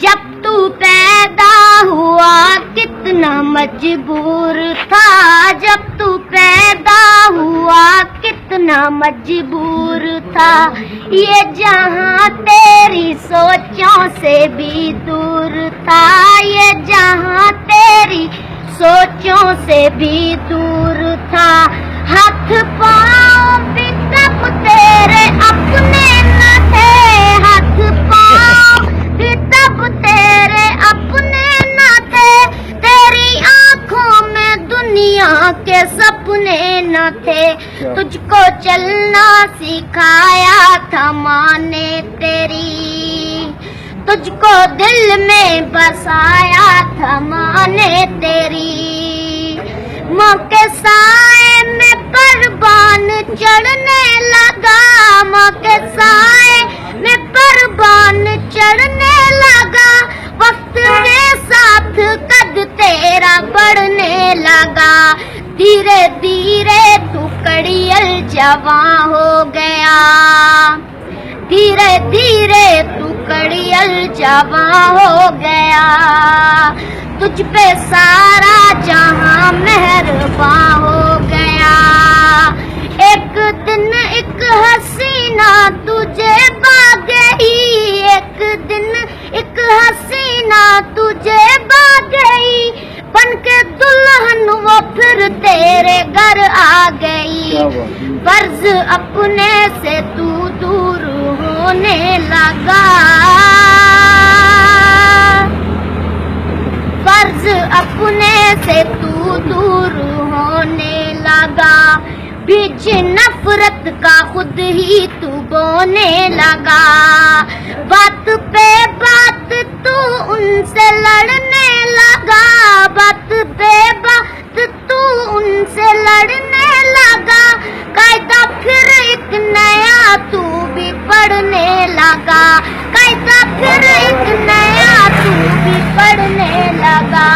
जब तू पैदा हुआ कितना मजबूर था, जब तू पैदा हुआ कितना मजबूर था। ये जहां तेरी सोचों से भी दूर था, ये जहां तेरी सोचों से भी दूर था। हाथ पाँव भी तब तेरे अपने न थे, हाथ पाँव भी तब तेरे अपने न थे। तेरी आंखों में दुनिया के सपने न थे। तुझको चलना सिखाया था माँ ने तेरी, तुझको दिल में बसाया था माँ ने तेरी। माँ के साए में परवान चढ़ने लगा, माँ के साए में परवान चढ़ने लगा। वक्त के साथ कद तेरा बढ़ने लगा, धीरे धीरे तू कड़ियल जवां हो गया, धीरे धीरे तू कड़ियल जवां हो गया। तुझ पे सारा जहां मेहरबां हो गया। एक दिन एक हसीना तुझे पा गई, एक दिन एक हसीना तुझे पा गई। बनके दुल्हन वो फिर तेरे घर आ गई। फर्ज अपने से तू दूर होने लगा, फर्ज अपने से तू दूर होने लगा। बीज नफरत का खुद ही तू बोने लगा। बात पे बात तू उनसे लड़ने लगा, बात पे बात तू उनसे लड़ने लगा। कायदा फिर एक नया तू भी पढ़ने लगा, कायदा फिर एक नया तू भी पढ़ने लगा।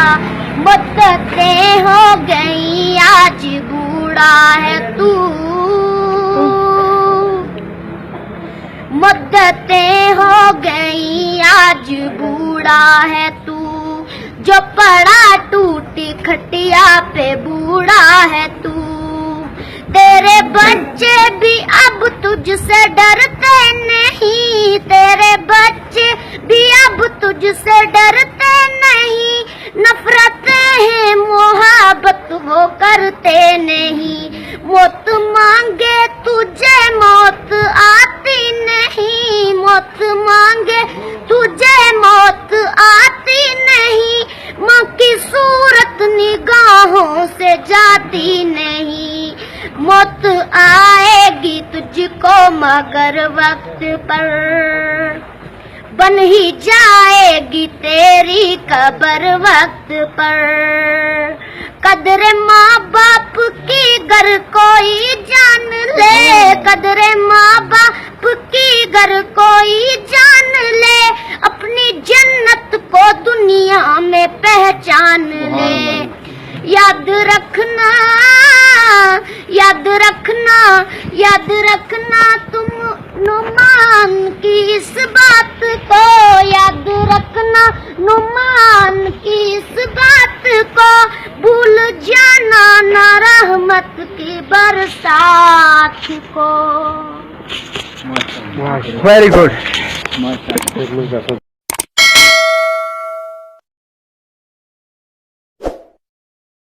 मुद्दतें हो गई आज बूढ़ा है तू, मुद्दतें हो गई आज बूढ़ा है तू। जो पड़ा टूटी खटिया पे बूढ़ा है तू। तेरे बच्चे भी अब तुझसे डरते नहीं, तेरे बच्चे भी अब तुझसे डरते नहीं। नफरतें हैं मोहब्बत वो करते नहीं। मौत मांगे तुझे मौत आती नहीं, मौत मांगे तुझे मौत आती नहीं। माँ की सूरत निगाहों से जाती नहीं। मौत आएगी तुझको मगर वक्त पर, बन ही जाएगी तेरी कब्र वक्त पर। कदर माँ बाप की गर कोई जान ले, कदर माँ बाप की गर कोई जान ले। अपनी जन्नत को दुनिया में पहचान ले। याद रखना, याद रखना, याद रखना तुम नुमान की इस बात को, याद रखना नुमान की इस बात को। भूल जाना ना रहमत की बरसात को। Very good.